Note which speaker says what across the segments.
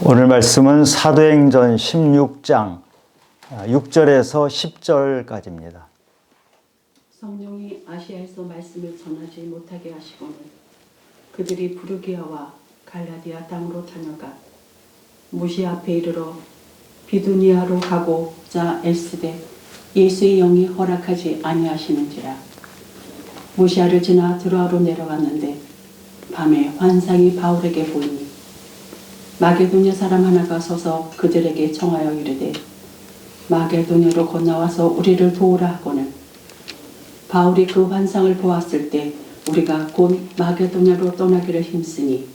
Speaker 1: 오늘 말씀은 사도행전 16장 6절에서 10절까지입니다.
Speaker 2: 성령이 아시아에서 말씀을 전하지 못하게 하시고는 그들이 부르기아와 갈라디아 땅으로 다녀가 무시 앞에 이르러 비두니아로 가고자 애쓰되 예수의 영이 허락하지 아니하시는지라. 무시아를 지나 드로아로 내려갔는데 밤에 환상이 바울에게 보이니 마게도냐 사람 하나가 서서 그들에게 청하여 이르되 마게도냐로 건너와서 우리를 도우라 하고는 바울이 그 환상을 보았을 때 우리가 곧 마게도냐로 떠나기를 힘쓰니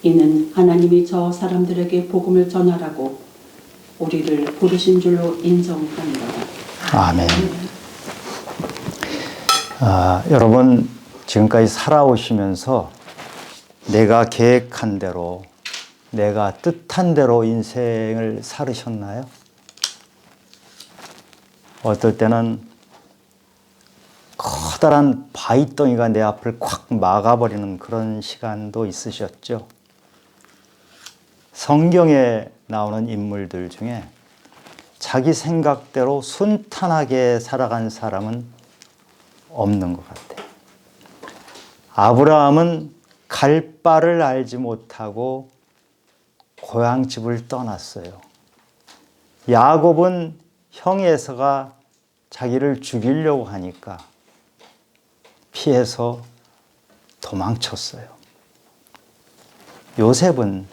Speaker 2: 이는 하나님이 저 사람들에게 복음을 전하라고 우리를 부르신 줄로 인정하니라.
Speaker 1: 아멘. 여러분 지금까지 살아오시면서 내가 계획한 대로 내가 뜻한 대로 인생을 살으셨나요? 어떨 때는 커다란 바위덩이가 내 앞을 콱 막아버리는 그런 시간도 있으셨죠. 성경에 나오는 인물들 중에 자기 생각대로 순탄하게 살아간 사람은 없는 것 같아요. 아브라함은 갈 바를 알지 못하고 고향집을 떠났어요. 야곱은 형이 에서가 자기를 죽이려고 하니까 피해서 도망쳤어요. 요셉은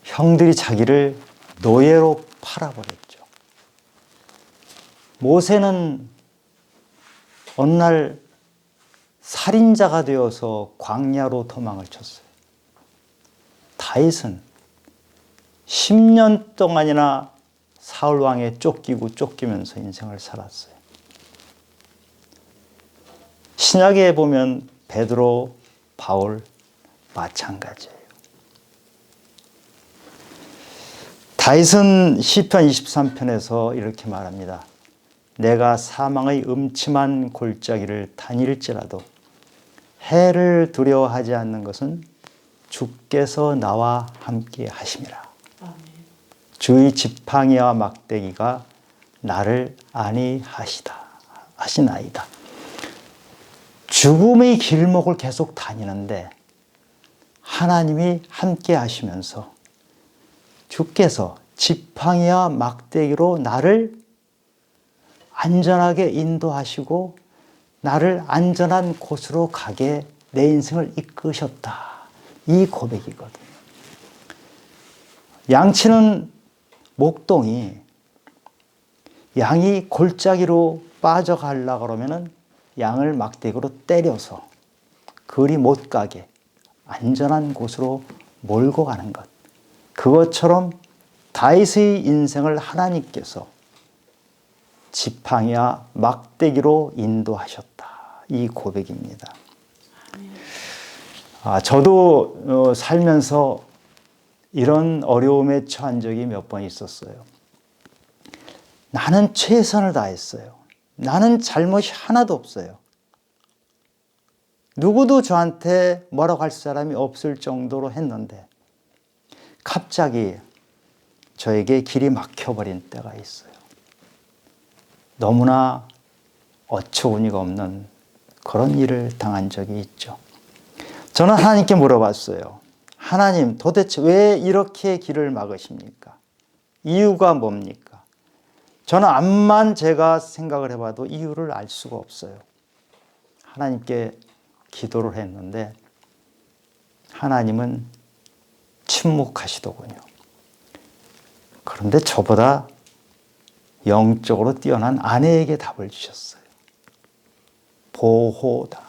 Speaker 1: 형들이 자기를 노예로 팔아버렸죠. 모세는 어느 날 살인자가 되어서 광야로 도망을 쳤어요. 다윗은 10년 동안이나 사울 왕에 쫓기면서 인생을 살았어요. 신약에 보면 베드로, 바울 마찬가지예요. 다윗은 시편 23편에서 이렇게 말합니다. 내가 사망의 음침한 골짜기를 다닐지라도 해를 두려워하지 않는 것은 주께서 나와 함께 하심이라. 주의 지팡이와 막대기가 나를 하시나이다. 죽음의 길목을 계속 다니는데 하나님이 함께 하시면서 주께서 지팡이와 막대기로 나를 안전하게 인도하시고 나를 안전한 곳으로 가게 내 인생을 이끄셨다. 이 고백이거든요. 양치는 목동이 양이 골짜기로 빠져가려고 그러면은 양을 막대기로 때려서 그리 못 가게 안전한 곳으로 몰고 가는 것. 그것처럼 다윗의 인생을 하나님께서 지팡이와 막대기로 인도하셨다. 이 고백입니다. 저도 살면서 이런 어려움에 처한 적이 몇 번 있었어요. 나는 최선을 다했어요. 나는 잘못이 하나도 없어요. 누구도 저한테 뭐라고 할 사람이 없을 정도로 했는데 갑자기 저에게 길이 막혀버린 때가 있어요. 너무나 어처구니가 없는 그런 일을 당한 적이 있죠. 저는 하나님께 물어봤어요. 하나님, 도대체 왜 이렇게 길을 막으십니까? 이유가 뭡니까? 저는 암만 제가 생각을 해봐도 이유를 알 수가 없어요. 하나님께 기도를 했는데 하나님은 침묵하시더군요. 그런데 저보다 영적으로 뛰어난 아내에게 답을 주셨어요. 보호다.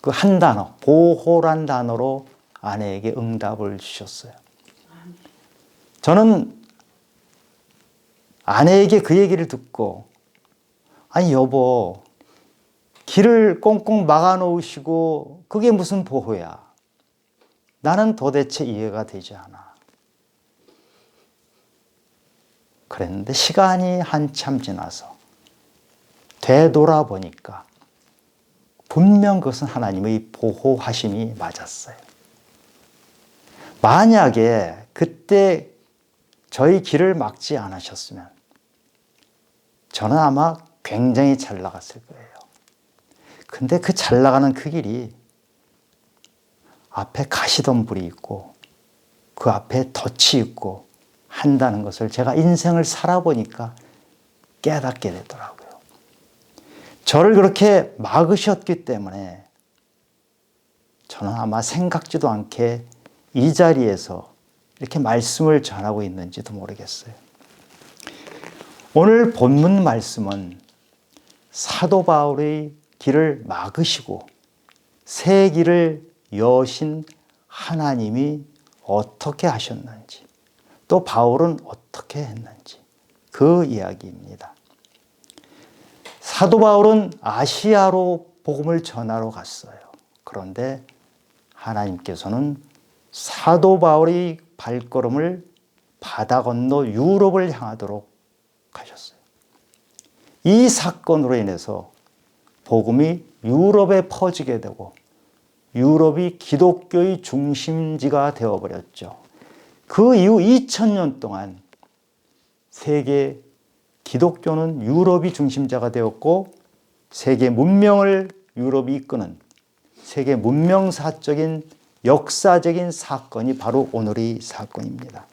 Speaker 1: 그 한 단어, 보호란 단어로 아내에게 응답을 주셨어요. 저는 아내에게 그 얘기를 듣고 아니 여보 길을 꽁꽁 막아 놓으시고 그게 무슨 보호야. 나는 도대체 이해가 되지 않아. 그랬는데 시간이 한참 지나서 되돌아보니까 분명 그것은 하나님의 보호하심이 맞았어요. 만약에 그때 저희 길을 막지 않으셨으면 저는 아마 굉장히 잘 나갔을 거예요. 근데 그 잘 나가는 그 길이 앞에 가시덤불이 있고 그 앞에 덫이 있고 한다는 것을 제가 인생을 살아보니까 깨닫게 되더라고요. 저를 그렇게 막으셨기 때문에 저는 아마 생각지도 않게 이 자리에서 이렇게 말씀을 전하고 있는지도 모르겠어요. 오늘 본문 말씀은 사도 바울의 길을 막으시고 새 길을 여신 하나님이 어떻게 하셨는지, 또 바울은 어떻게 했는지 그 이야기입니다. 사도 바울은 아시아로 복음을 전하러 갔어요. 그런데 하나님께서는 사도 바울의 발걸음을 바다 건너 유럽을 향하도록 하셨어요. 이 사건으로 인해서 복음이 유럽에 퍼지게 되고 유럽이 기독교의 중심지가 되어버렸죠. 그 이후 2000년 동안 세계 기독교는 유럽이 중심자가 되었고 세계 문명을 유럽이 이끄는 세계 문명사적인 역사적인 사건이 바로 오늘의 사건입니다.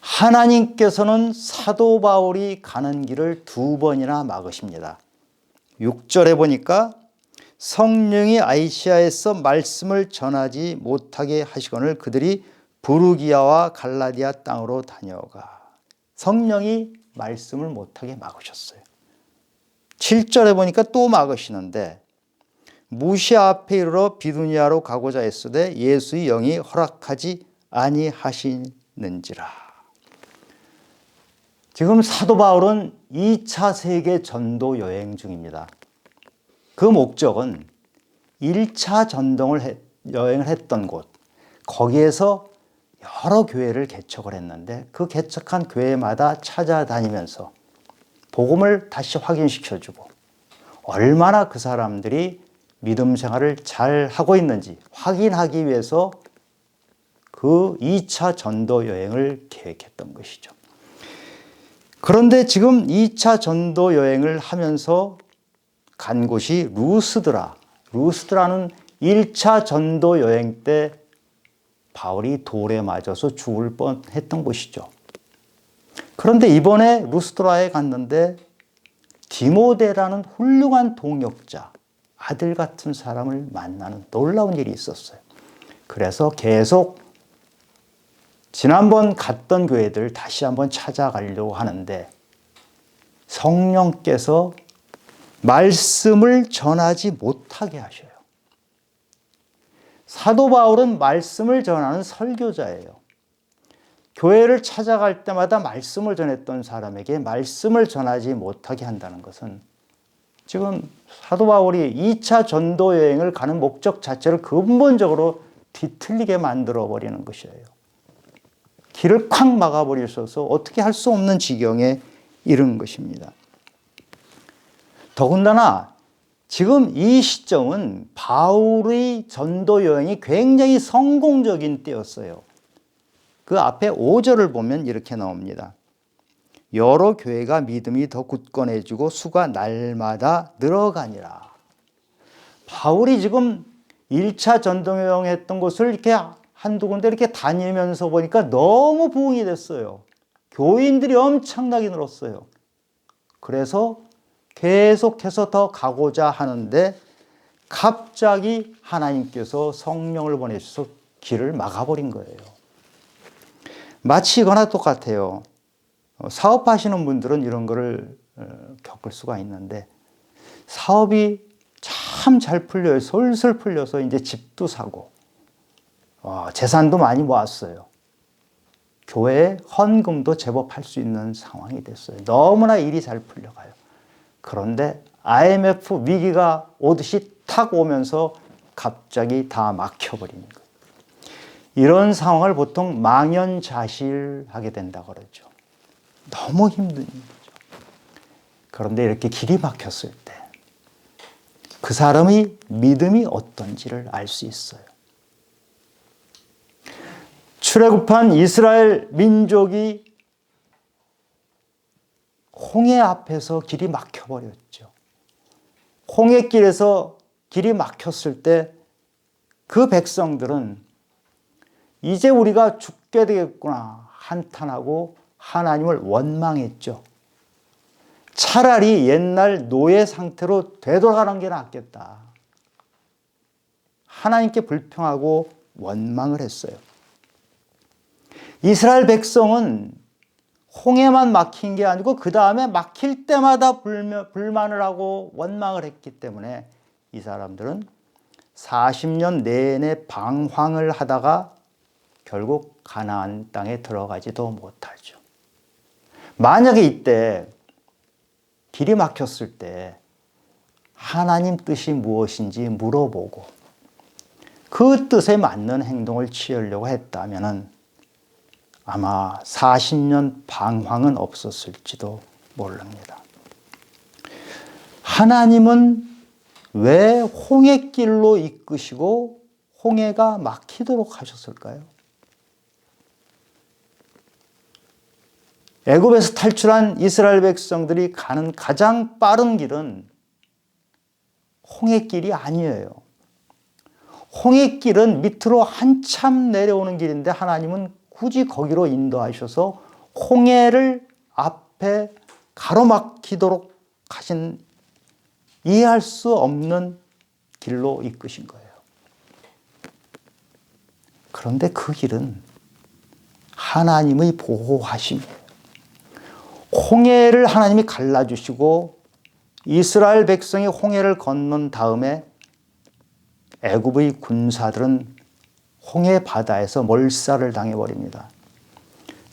Speaker 1: 하나님께서는 사도 바울이 가는 길을 2번이나 막으십니다. 6절에 보니까 성령이 아시아에서 말씀을 전하지 못하게 하시거늘 그들이 부르기아와 갈라디아 땅으로 다녀가. 성령이 말씀을 못하게 막으셨어요. 7절에 보니까 또 막으시는데 무시아 앞에 이르러 비두니아로 가고자 했으되 예수의 영이 허락하지 아니하시는지라. 지금 사도 바울은 2차 세계 전도 여행 중입니다. 그 목적은 1차 여행을 했던 곳, 거기에서 여러 교회를 개척을 했는데 그 개척한 교회마다 찾아다니면서 복음을 다시 확인시켜주고 얼마나 그 사람들이 믿음 생활을 잘 하고 있는지 확인하기 위해서 그 2차 전도 여행을 계획했던 것이죠. 그런데 지금 2차 전도 여행을 하면서 간 곳이 루스드라. 루스드라는 1차 전도 여행 때 바울이 돌에 맞아서 죽을 뻔했던 곳이죠. 그런데 이번에 루스드라에 갔는데 디모데라는 훌륭한 동역자, 아들 같은 사람을 만나는 놀라운 일이 있었어요. 그래서 계속 지난번 갔던 교회들 다시 한번 찾아가려고 하는데 성령께서 말씀을 전하지 못하게 하셔요. 사도 바울은 말씀을 전하는 설교자예요. 교회를 찾아갈 때마다 말씀을 전했던 사람에게 말씀을 전하지 못하게 한다는 것은 지금 사도 바울이 2차 전도 여행을 가는 목적 자체를 근본적으로 뒤틀리게 만들어버리는 것이에요. 길을 콱 막아버리셔서 어떻게 할 수 없는 지경에 이른 것입니다. 더군다나 지금 이 시점은 바울의 전도 여행이 굉장히 성공적인 때였어요. 그 앞에 5절을 보면 이렇게 나옵니다. 여러 교회가 믿음이 더 굳건해지고 수가 날마다 늘어가니라. 바울이 지금 1차 전도 여행했던 곳을 이렇게 한두 군데 이렇게 다니면서 보니까 너무 부흥이 됐어요. 교인들이 엄청나게 늘었어요. 그래서 계속해서 더 가고자 하는데 갑자기 하나님께서 성령을 보내셔서 길을 막아버린 거예요. 마치 이거나 똑같아요. 사업하시는 분들은 이런 거를 겪을 수가 있는데 사업이 참 잘 풀려요. 솔솔 풀려서 이제 집도 사고 재산도 많이 모았어요. 교회에 헌금도 제법 할 수 있는 상황이 됐어요. 너무나 일이 잘 풀려가요. 그런데 IMF 위기가 오듯이 탁 오면서 갑자기 다 막혀버리는 거예요. 이런 상황을 보통 망연자실하게 된다고 그러죠. 너무 힘든 거죠. 그런데 이렇게 길이 막혔을 때 그 사람의 믿음이 어떤지를 알 수 있어요. 출애굽한 이스라엘 민족이 홍해 앞에서 길이 막혀버렸죠. 홍해길에서 길이 막혔을 때 그 백성들은 이제 우리가 죽게 되겠구나 한탄하고 하나님을 원망했죠. 차라리 옛날 노예 상태로 되돌아가는 게 낫겠다. 하나님께 불평하고 원망을 했어요. 이스라엘 백성은 홍해만 막힌 게 아니고 그 다음에 막힐 때마다 불만을 하고 원망을 했기 때문에 이 사람들은 40년 내내 방황을 하다가 결국 가나안 땅에 들어가지도 못하죠. 만약에 이때 길이 막혔을 때 하나님 뜻이 무엇인지 물어보고 그 뜻에 맞는 행동을 취하려고 했다면 아마 40년 방황은 없었을지도 모릅니다. 하나님은 왜 홍해길로 이끄시고 홍해가 막히도록 하셨을까요? 애굽에서 탈출한 이스라엘 백성들이 가는 가장 빠른 길은 홍해길이 아니에요. 홍해길은 밑으로 한참 내려오는 길인데 하나님은 굳이 거기로 인도하셔서 홍해를 앞에 가로막히도록 하신 이해할 수 없는 길로 이끄신 거예요. 그런데 그 길은 하나님의 보호하심이에요. 홍해를 하나님이 갈라주시고 이스라엘 백성이 홍해를 건넌 다음에 애굽의 군사들은 홍해 바다에서 몰살을 당해버립니다.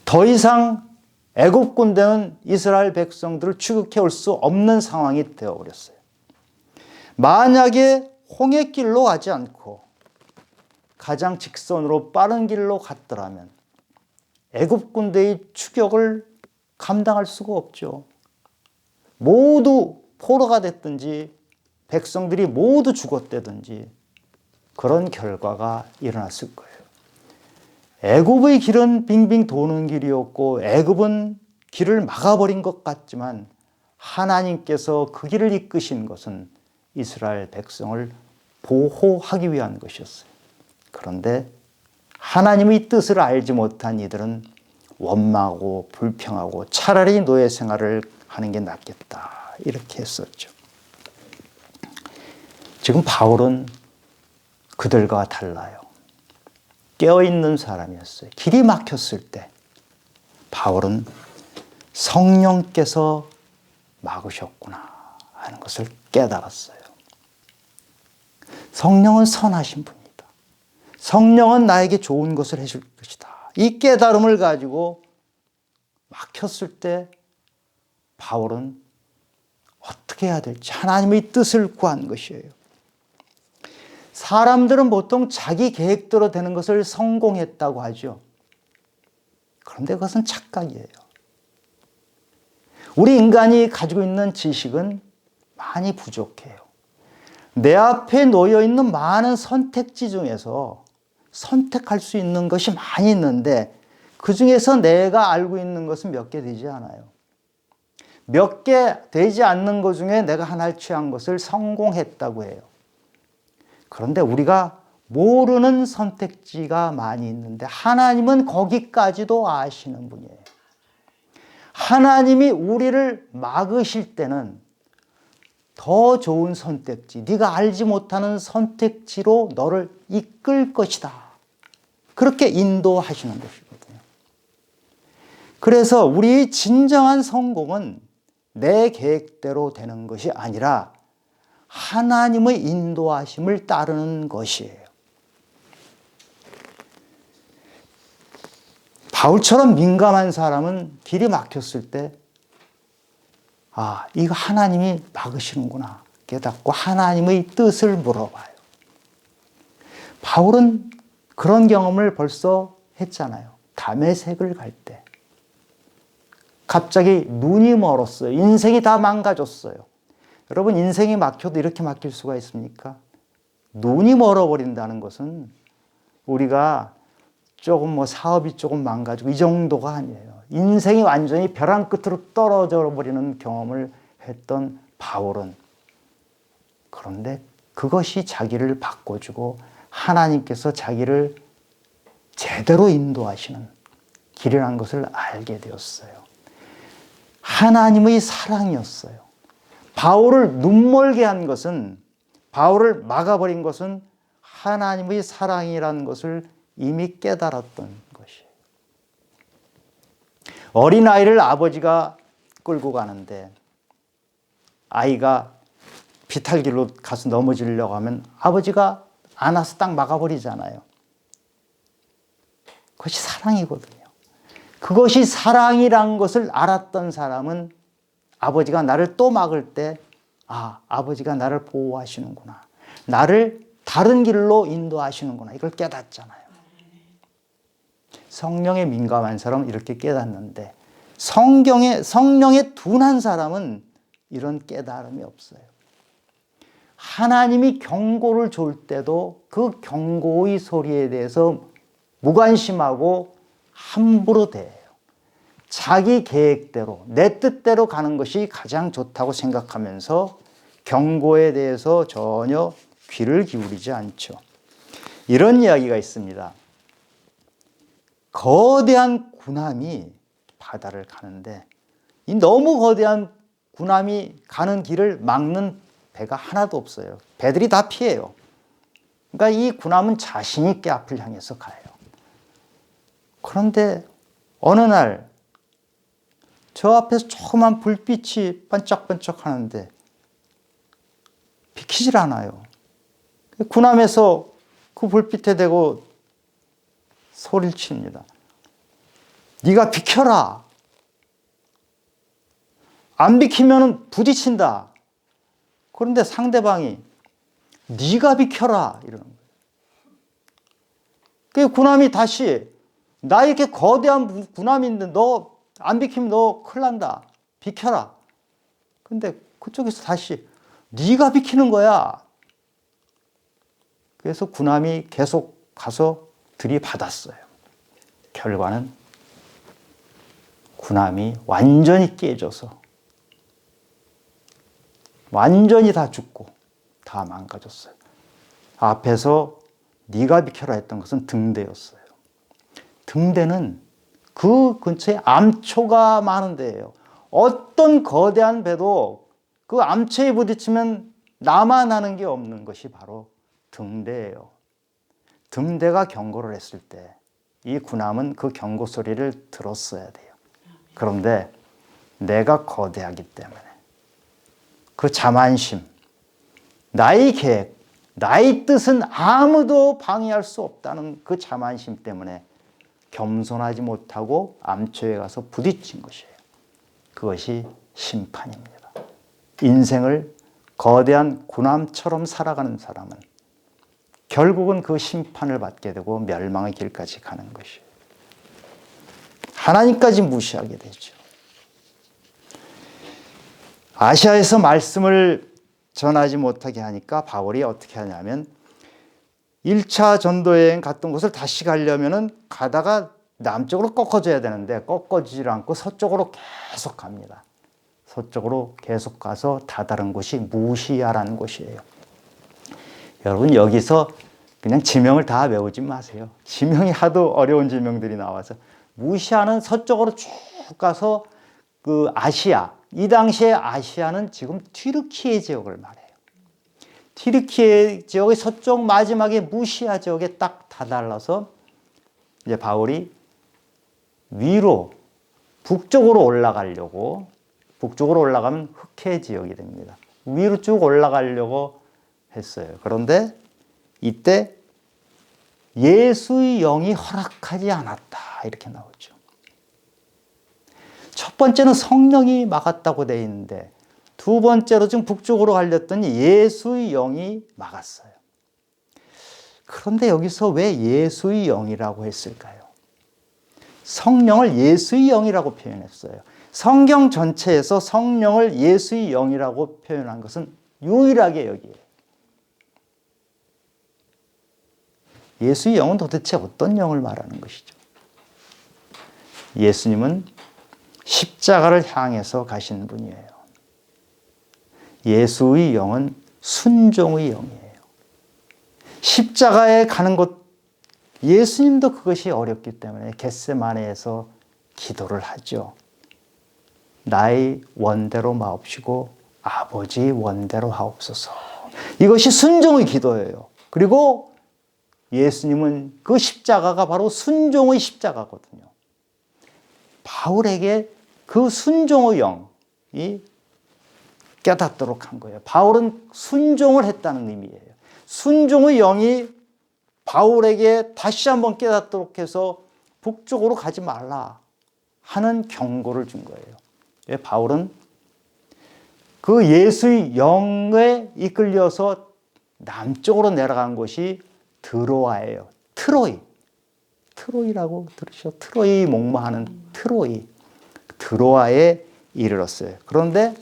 Speaker 1: 더 이상 애굽 군대는 이스라엘 백성들을 추격해 올 수 없는 상황이 되어버렸어요. 만약에 홍해길로 가지 않고 가장 직선으로 빠른 길로 갔더라면 애굽 군대의 추격을 감당할 수가 없죠. 모두 포로가 됐든지 백성들이 모두 죽었다든지 그런 결과가 일어났을 거예요. 애굽의 길은 빙빙 도는 길이었고 애굽은 길을 막아버린 것 같지만 하나님께서 그 길을 이끄신 것은 이스라엘 백성을 보호하기 위한 것이었어요. 그런데 하나님의 뜻을 알지 못한 이들은 원망하고 불평하고 차라리 노예 생활을 하는 게 낫겠다 이렇게 했었죠. 지금 바울은 그들과 달라요. 깨어있는 사람이었어요. 길이 막혔을 때 바울은 성령께서 막으셨구나 하는 것을 깨달았어요. 성령은 선하신 분이다. 성령은 나에게 좋은 것을 해줄 것이다. 이 깨달음을 가지고 막혔을 때 바울은 어떻게 해야 될지 하나님의 뜻을 구한 것이에요. 사람들은 보통 자기 계획대로 되는 것을 성공했다고 하죠. 그런데 그것은 착각이에요. 우리 인간이 가지고 있는 지식은 많이 부족해요. 내 앞에 놓여 있는 많은 선택지 중에서 선택할 수 있는 것이 많이 있는데 그 중에서 내가 알고 있는 것은 몇 개 되지 않아요. 몇 개 되지 않는 것 중에 내가 하나를 취한 것을 성공했다고 해요. 그런데 우리가 모르는 선택지가 많이 있는데 하나님은 거기까지도 아시는 분이에요. 하나님이 우리를 막으실 때는 더 좋은 선택지, 네가 알지 못하는 선택지로 너를 이끌 것이다. 그렇게 인도하시는 것이거든요. 그래서 우리의 진정한 성공은 내 계획대로 되는 것이 아니라 하나님의 인도하심을 따르는 것이에요. 바울처럼 민감한 사람은 길이 막혔을 때 이거 하나님이 막으시는구나 깨닫고 하나님의 뜻을 물어봐요. 바울은 그런 경험을 벌써 했잖아요. 다메섹을 갈 때 갑자기 눈이 멀었어요. 인생이 다 망가졌어요. 여러분 인생이 막혀도 이렇게 막힐 수가 있습니까? 눈이 멀어버린다는 것은 우리가 조금 뭐 사업이 조금 망가지고 이 정도가 아니에요. 인생이 완전히 벼랑 끝으로 떨어져 버리는 경험을 했던 바울은, 그런데 그것이 자기를 바꿔주고 하나님께서 자기를 제대로 인도하시는 길이라는 것을 알게 되었어요. 하나님의 사랑이었어요. 바울을 눈멀게 한 것은, 바울을 막아버린 것은 하나님의 사랑이라는 것을 이미 깨달았던 것이에요. 어린아이를 아버지가 끌고 가는데 아이가 비탈길로 가서 넘어지려고 하면 아버지가 안아서 딱 막아버리잖아요. 그것이 사랑이거든요. 그것이 사랑이란 것을 알았던 사람은 아버지가 나를 또 막을 때, 아, 아버지가 나를 보호하시는구나, 나를 다른 길로 인도하시는구나, 이걸 깨닫잖아요. 성령에 민감한 사람은 이렇게 깨닫는데 성령에 둔한 사람은 이런 깨달음이 없어요. 하나님이 경고를 줄 때도 그 경고의 소리에 대해서 무관심하고 함부로 대해요. 자기 계획대로, 내 뜻대로 가는 것이 가장 좋다고 생각하면서 경고에 대해서 전혀 귀를 기울이지 않죠. 이런 이야기가 있습니다. 거대한 군함이 바다를 가는데 이 너무 거대한 군함이 가는 길을 막는 배가 하나도 없어요. 배들이 다 피해요. 그러니까 이 군함은 자신 있게 앞을 향해서 가요. 그런데 어느 날 저 앞에서 조그만 불빛이 반짝반짝 하는데 비키질 않아요. 군함에서 그 불빛에 대고 소리를 칩니다. 네가 비켜라. 안 비키면 부딪힌다. 그런데 상대방이 네가 비켜라 이러는 거예요. 그 군함이 다시, 나 이렇게 거대한 군함인데 너 안 비키면 너 큰일 난다. 비켜라. 근데 그쪽에서 다시 네가 비키는 거야. 그래서 군함이 계속 가서 들이받았어요. 결과는 군함이 완전히 깨져서 완전히 다 죽고 다 망가졌어요. 앞에서 네가 비켜라 했던 것은 등대였어요. 등대는 그 근처에 암초가 많은 데예요. 어떤 거대한 배도 그 암초에 부딪히면 나만 하는 게 없는 것이 바로 등대예요. 등대가 경고를 했을 때 이 군함은 그 경고 소리를 들었어야 돼요. 그런데 내가 거대하기 때문에 그 자만심, 나의 계획, 나의 뜻은 아무도 방해할 수 없다는 그 자만심 때문에 겸손하지 못하고 암초에 가서 부딪힌 것이에요. 그것이 심판입니다. 인생을 거대한 군함처럼 살아가는 사람은 결국은 그 심판을 받게 되고 멸망의 길까지 가는 것이에요. 하나님까지 무시하게 되죠. 아시아에서 말씀을 전하지 못하게 하니까 바울이 어떻게 하냐면 1차 전도여행 갔던 곳을 다시 가려면은 가다가 남쪽으로 꺾어져야 되는데 꺾어지질 않고 서쪽으로 계속 갑니다. 서쪽으로 계속 가서 다다른 곳이 무시아라는 곳이에요. 여러분 여기서 그냥 지명을 다 외우지 마세요. 지명이 하도 어려운 지명들이 나와서 무시아는 서쪽으로 쭉 가서 그 아시아, 이 당시에 아시아는 지금 튀르키예 지역을 말해요. 튀르키예 지역의 서쪽 마지막에 무시아 지역에 딱 다달라서 이제 바울이 위로 북쪽으로 올라가려고, 북쪽으로 올라가면 흑해 지역이 됩니다. 위로 쭉 올라가려고 했어요. 그런데 이때 예수의 영이 허락하지 않았다 이렇게 나오죠. 첫 번째는 성령이 막았다고 되어 있는데 두 번째로 지금 북쪽으로 가렸더니 예수의 영이 막았어요. 그런데 여기서 왜 예수의 영이라고 했을까요? 성령을 예수의 영이라고 표현했어요. 성경 전체에서 성령을 예수의 영이라고 표현한 것은 유일하게 여기에요. 예수의 영은 도대체 어떤 영을 말하는 것이죠? 예수님은 십자가를 향해서 가신 분이에요. 예수의 영은 순종의 영이에요. 십자가에 가는 것, 예수님도 그것이 어렵기 때문에 겟세마네에서 기도를 하죠. 나의 원대로 마옵시고 아버지 원대로 하옵소서. 이것이 순종의 기도예요. 그리고 예수님은 그 십자가가 바로 순종의 십자가거든요. 바울에게 그 순종의 영이 깨닫도록 한 거예요. 바울은 순종을 했다는 의미예요. 순종의 영이 바울에게 다시 한번 깨닫도록 해서 북쪽으로 가지 말라 하는 경고를 준 거예요. 바울은 그 예수의 영에 이끌려서 남쪽으로 내려간 곳이 드로아예요. 트로이라고 들으시죠? 트로이 목마하는 트로이. 드로아에 이르렀어요. 그런데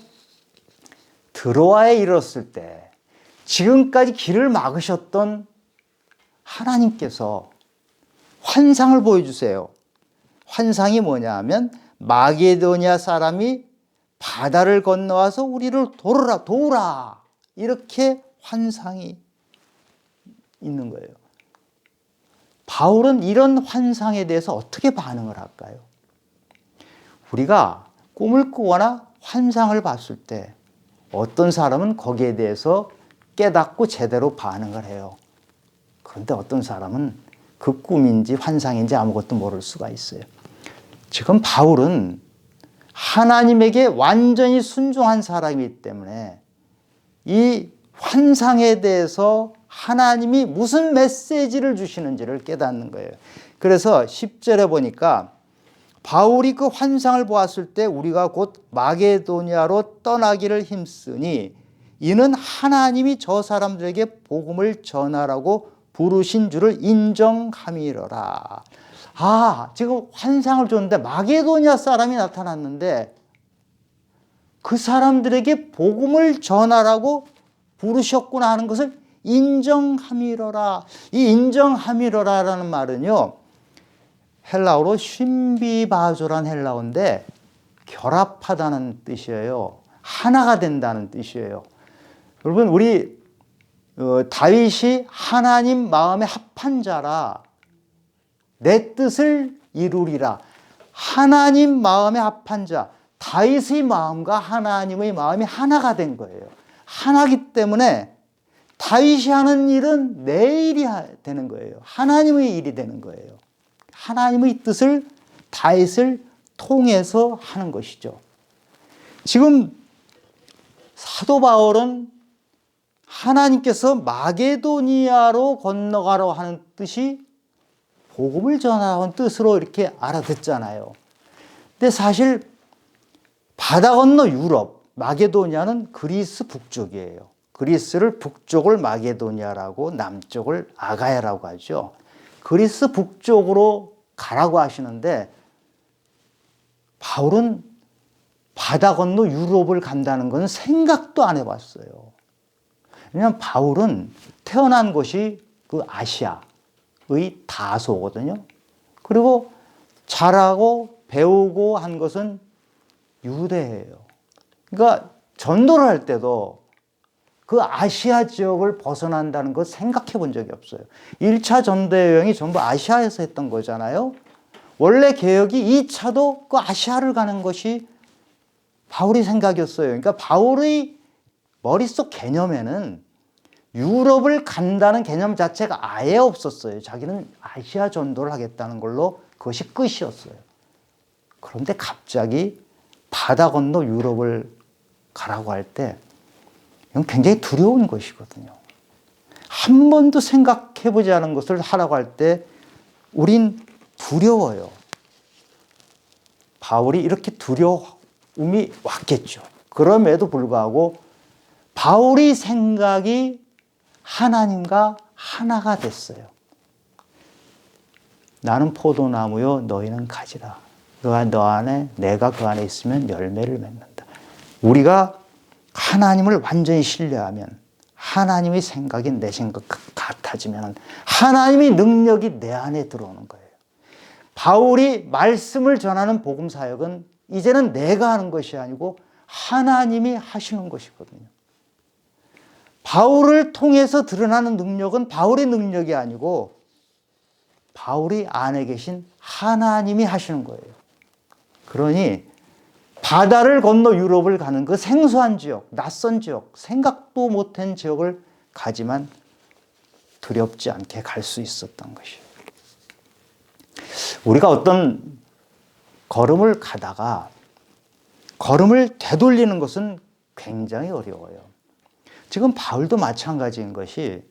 Speaker 1: 드로아에 이르렀을 때 지금까지 길을 막으셨던 하나님께서 환상을 보여주세요. 환상이 뭐냐 하면 마게도냐 사람이 바다를 건너와서 우리를 도우라. 이렇게 환상이 있는 거예요. 바울은 이런 환상에 대해서 어떻게 반응을 할까요? 우리가 꿈을 꾸거나 환상을 봤을 때 어떤 사람은 거기에 대해서 깨닫고 제대로 반응을 해요. 그런데 어떤 사람은 그 꿈인지 환상인지 아무것도 모를 수가 있어요. 지금 바울은 하나님에게 완전히 순종한 사람이기 때문에 이 환상에 대해서 하나님이 무슨 메시지를 주시는지를 깨닫는 거예요. 그래서 10절에 보니까 바울이 그 환상을 보았을 때 우리가 곧 마게도니아로 떠나기를 힘쓰니 이는 하나님이 저 사람들에게 복음을 전하라고 부르신 줄을 인정함이로라. 지금 환상을 줬는데 마게도니아 사람이 나타났는데 그 사람들에게 복음을 전하라고 부르셨구나 하는 것을 인정함이로라. 이 인정함이로라라는 말은요, 헬라어로 쉰비바조란 헬라어인데 결합하다는 뜻이에요. 하나가 된다는 뜻이에요. 여러분, 우리 다윗이 하나님 마음에 합한 자라 내 뜻을 이루리라. 하나님 마음에 합한 자, 다윗의 마음과 하나님의 마음이 하나가 된 거예요. 하나기 때문에 다윗이 하는 일은 내 일이 되는 거예요. 하나님의 일이 되는 거예요. 하나님의 뜻을 다윗을 통해서 하는 것이죠. 지금 사도 바울은 하나님께서 마게도니아로 건너가라고 하는 뜻이 복음을 전하라는 뜻으로 이렇게 알아듣잖아요. 근데 사실 바다 건너 유럽, 마게도니아는 그리스 북쪽이에요. 그리스를 북쪽을 마게도니아라고 남쪽을 아가야라고 하죠. 그리스 북쪽으로 가라고 하시는데 바울은 바다 건너 유럽을 간다는 건 생각도 안 해봤어요. 왜냐하면 바울은 태어난 곳이 그 아시아의 다소거든요. 그리고 자라고 배우고 한 것은 유대예요. 그러니까 전도를 할 때도 그 아시아 지역을 벗어난다는 것 생각해 본 적이 없어요. 1차 전도 여행이 전부 아시아에서 했던 거잖아요. 원래 개혁이 2차도 그 아시아를 가는 것이 바울의 생각이었어요. 그러니까 바울의 머릿속 개념에는 유럽을 간다는 개념 자체가 아예 없었어요. 자기는 아시아 전도를 하겠다는 걸로 그것이 끝이었어요. 그런데 갑자기 바다 건너 유럽을 가라고 할 때 이건 굉장히 두려운 것이거든요. 한 번도 생각해보지 않은 것을 하라고 할 때 우린 두려워요. 바울이 이렇게 두려움이 왔겠죠. 그럼에도 불구하고 바울의 생각이 하나님과 하나가 됐어요. 나는 포도나무요 너희는 가지라. 너가 너 안에 내가 그 안에 있으면 열매를 맺는다. 우리가 하나님을 완전히 신뢰하면 하나님의 생각이 내 생각 같아지면 하나님의 능력이 내 안에 들어오는 거예요. 바울이 말씀을 전하는 복음 사역은 이제는 내가 하는 것이 아니고 하나님이 하시는 것이거든요. 바울을 통해서 드러나는 능력은 바울의 능력이 아니고 바울이 안에 계신 하나님이 하시는 거예요. 그러니 바다를 건너 유럽을 가는 그 생소한 지역, 낯선 지역, 생각도 못한 지역을 가지만 두렵지 않게 갈 수 있었던 것이에요. 우리가 어떤 걸음을 가다가 걸음을 되돌리는 것은 굉장히 어려워요. 지금 바울도 마찬가지인 것이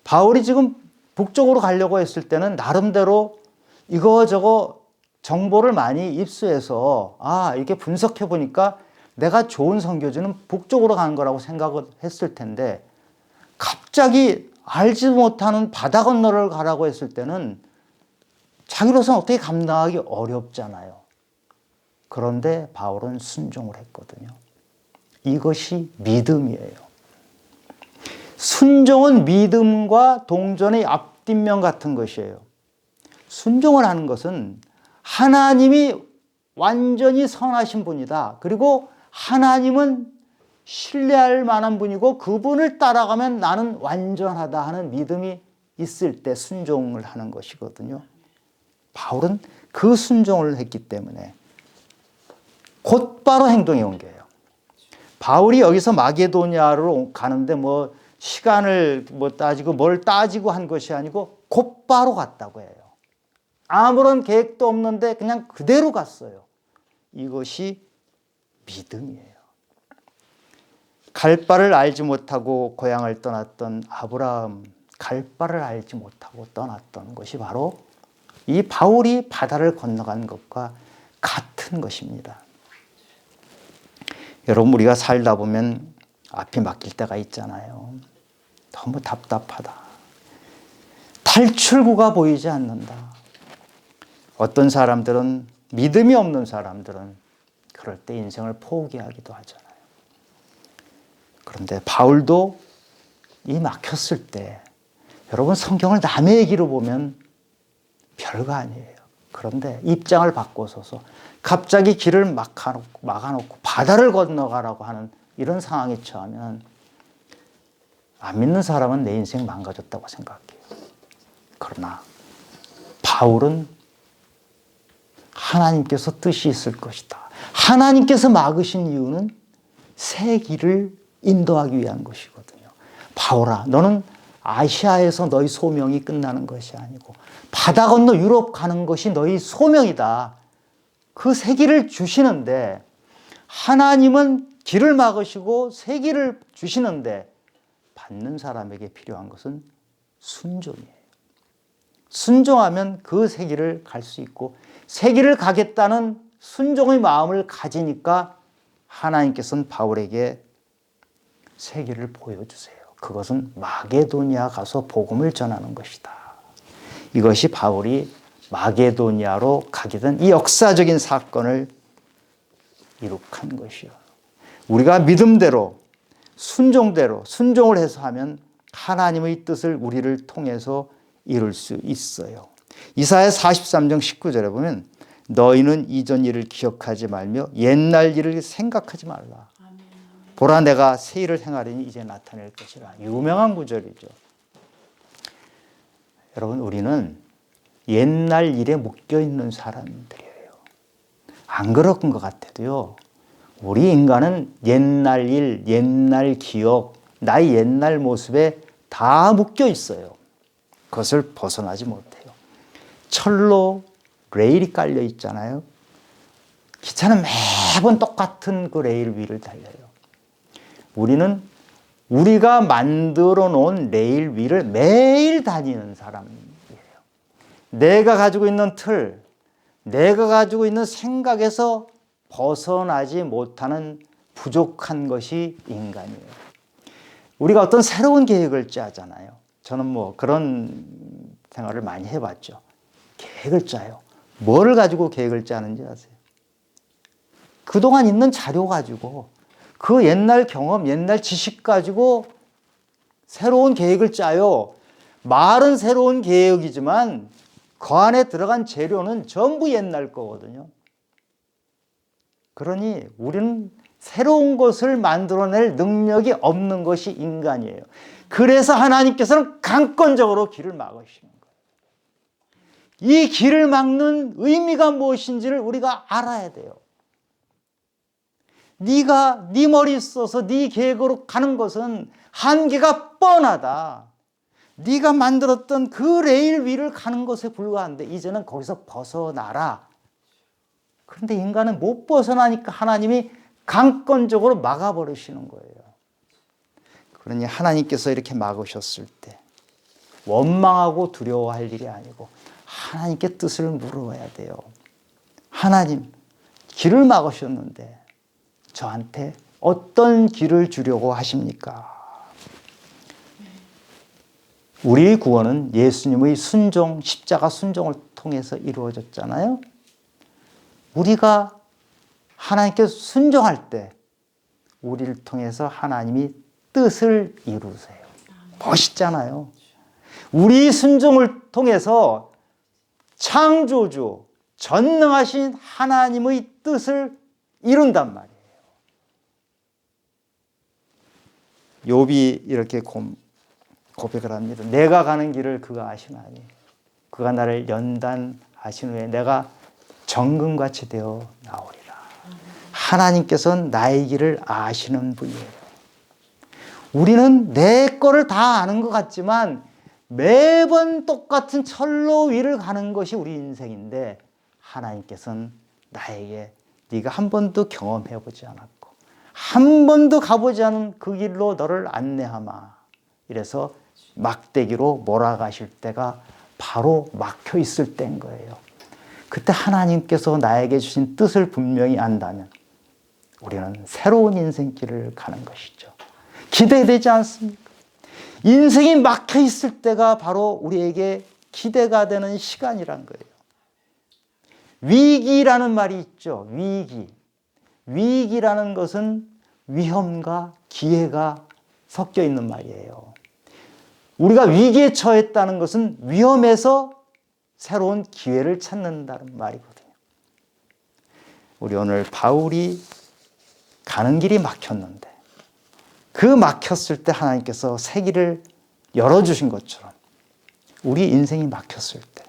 Speaker 1: 바울이 지금 북쪽으로 가려고 했을 때는 나름대로 이거저거 정보를 많이 입수해서 이렇게 분석해 보니까 내가 좋은 선교지는 북쪽으로 가는 거라고 생각을 했을 텐데 갑자기 알지 못하는 바다 건너를 가라고 했을 때는 자기로서는 어떻게 감당하기 어렵잖아요. 그런데 바울은 순종을 했거든요. 이것이 믿음이에요. 순종은 믿음과 동전의 앞뒷면 같은 것이에요. 순종을 하는 것은 하나님이 완전히 선하신 분이다. 그리고 하나님은 신뢰할 만한 분이고 그분을 따라가면 나는 완전하다 하는 믿음이 있을 때 순종을 하는 것이거든요. 바울은 그 순종을 했기 때문에 곧바로 행동에 옮겨요. 바울이 여기서 마게도니아로 가는데 시간을 따지고 뭘 따지고 한 것이 아니고 곧바로 갔다고 해요. 아무런 계획도 없는데 그냥 그대로 갔어요. 이것이 믿음이에요. 갈 바를 알지 못하고 고향을 떠났던 아브라함, 갈 바를 알지 못하고 떠났던 것이 바로 이 바울이 바다를 건너간 것과 같은 것입니다. 여러분, 우리가 살다 보면 앞이 막힐 때가 있잖아요. 너무 답답하다. 탈출구가 보이지 않는다. 어떤 사람들은, 믿음이 없는 사람들은 그럴 때 인생을 포기하기도 하잖아요. 그런데 바울도 이 막혔을 때, 여러분 성경을 남의 얘기로 보면 별거 아니에요. 그런데 입장을 바꿔서서 갑자기 길을 막아놓고 바다를 건너가라고 하는 이런 상황에 처하면 안 믿는 사람은 내 인생 망가졌다고 생각해요. 그러나 바울은 하나님께서 뜻이 있을 것이다. 하나님께서 막으신 이유는 새 길을 인도하기 위한 것이거든요. 바울아, 너는 아시아에서 너희 소명이 끝나는 것이 아니고 바다 건너 유럽 가는 것이 너희 소명이다. 그 새 길을 주시는데 하나님은 길을 막으시고 새 길을 주시는데 받는 사람에게 필요한 것은 순종이에요. 순종하면 그 새 길을 갈 수 있고 새 길을 가겠다는 순종의 마음을 가지니까 하나님께서는 바울에게 새 길을 보여주세요. 그것은 마게도니아 가서 복음을 전하는 것이다. 이것이 바울이 마게도니아로 가게 된 이 역사적인 사건을 이룩한 것이요. 우리가 믿음대로 순종대로 순종을 해서 하면 하나님의 뜻을 우리를 통해서 이룰 수 있어요. 이사야 43장 19절에 보면 너희는 이전 일을 기억하지 말며 옛날 일을 생각하지 말라. 보라 내가 새 일을 행하리니 이제 나타낼 것이라. 유명한 구절이죠. 여러분, 우리는 옛날 일에 묶여있는 사람들이에요. 안 그런 것 같아도요. 우리 인간은 옛날 일, 옛날 기억, 나의 옛날 모습에 다 묶여 있어요. 그것을 벗어나지 못해요. 철로 레일이 깔려 있잖아요. 기차는 매번 똑같은 그 레일 위를 달려요. 우리는 우리가 만들어 놓은 레일 위를 매일 다니는 사람이에요. 내가 가지고 있는 틀, 내가 가지고 있는 생각에서 벗어나지 못하는 부족한 것이 인간이에요. 우리가 어떤 새로운 계획을 짜잖아요. 저는 그런 생활을 많이 해봤죠. 계획을 짜요. 뭐를 가지고 계획을 짜는지 아세요? 그동안 있는 자료 가지고 그 옛날 경험, 옛날 지식 가지고 새로운 계획을 짜요. 말은 새로운 계획이지만 그 안에 들어간 재료는 전부 옛날 거거든요. 그러니 우리는 새로운 것을 만들어낼 능력이 없는 것이 인간이에요. 그래서 하나님께서는 강권적으로 길을 막으시는 거예요. 이 길을 막는 의미가 무엇인지를 우리가 알아야 돼요. 네가 네 머리 써서 네 계획으로 가는 것은 한계가 뻔하다. 네가 만들었던 그 레일 위를 가는 것에 불과한데 이제는 거기서 벗어나라. 그런데 인간은 못 벗어나니까 하나님이 강권적으로 막아버리시는 거예요. 그러니 하나님께서 이렇게 막으셨을 때 원망하고 두려워할 일이 아니고 하나님께 뜻을 물어야 돼요. 하나님, 길을 막으셨는데 저한테 어떤 길을 주려고 하십니까? 우리의 구원은 예수님의 순종, 십자가 순종을 통해서 이루어졌잖아요. 우리가 하나님께 순종할 때 우리를 통해서 하나님이 뜻을 이루세요. 멋있잖아요. 우리 순종을 통해서 창조주, 전능하신 하나님의 뜻을 이룬단 말이에요. 욥이 이렇게 고백을 합니다. 내가 가는 길을 그가 아시나니 그가 나를 연단하신 후에 내가 정금같이 되어 나오리라. 하나님께서는 나의 길을 아시는 분이에요. 우리는 내 거를 다 아는 것 같지만 매번 똑같은 철로 위를 가는 것이 우리 인생인데 하나님께서는 나에게 네가 한 번도 경험해보지 않았고 한 번도 가보지 않은 그 길로 너를 안내하마. 이래서 막대기로 몰아가실 때가 바로 막혀 있을 때인 거예요. 그때 하나님께서 나에게 주신 뜻을 분명히 안다면 우리는 새로운 인생길을 가는 것이죠. 기대되지 않습니까? 인생이 막혀 있을 때가 바로 우리에게 기대가 되는 시간이란 거예요. 위기라는 말이 있죠. 위기. 위기라는 것은 위험과 기회가 섞여 있는 말이에요. 우리가 위기에 처했다는 것은 위험에서 새로운 기회를 찾는다는 말이거든요. 우리 오늘 바울이 가는 길이 막혔는데 그 막혔을 때 하나님께서 새 길을 열어주신 것처럼 우리 인생이 막혔을 때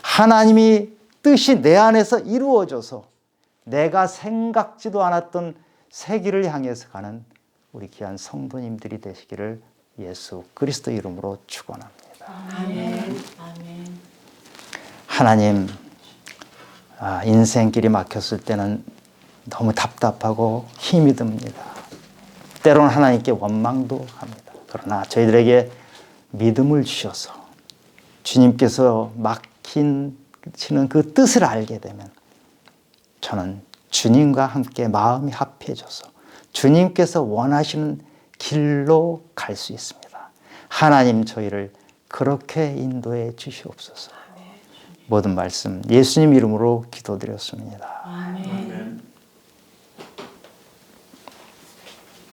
Speaker 1: 하나님이 뜻이 내 안에서 이루어져서 내가 생각지도 않았던 새 길을 향해서 가는 우리 귀한 성도님들이 되시기를 예수 그리스도 이름으로 축원합니다.
Speaker 3: 아멘. 아멘.
Speaker 1: 하나님, 인생길이 막혔을 때는 너무 답답하고 힘이 듭니다. 때로는 하나님께 원망도 합니다. 그러나 저희들에게 믿음을 주셔서 주님께서 막히시는 그 뜻을 알게 되면 저는 주님과 함께 마음이 합해져서 주님께서 원하시는 길로 갈 수 있습니다. 하나님 저희를 그렇게 인도해 주시옵소서. 모든 말씀 예수님 이름으로 기도드렸습니다.
Speaker 3: 아멘.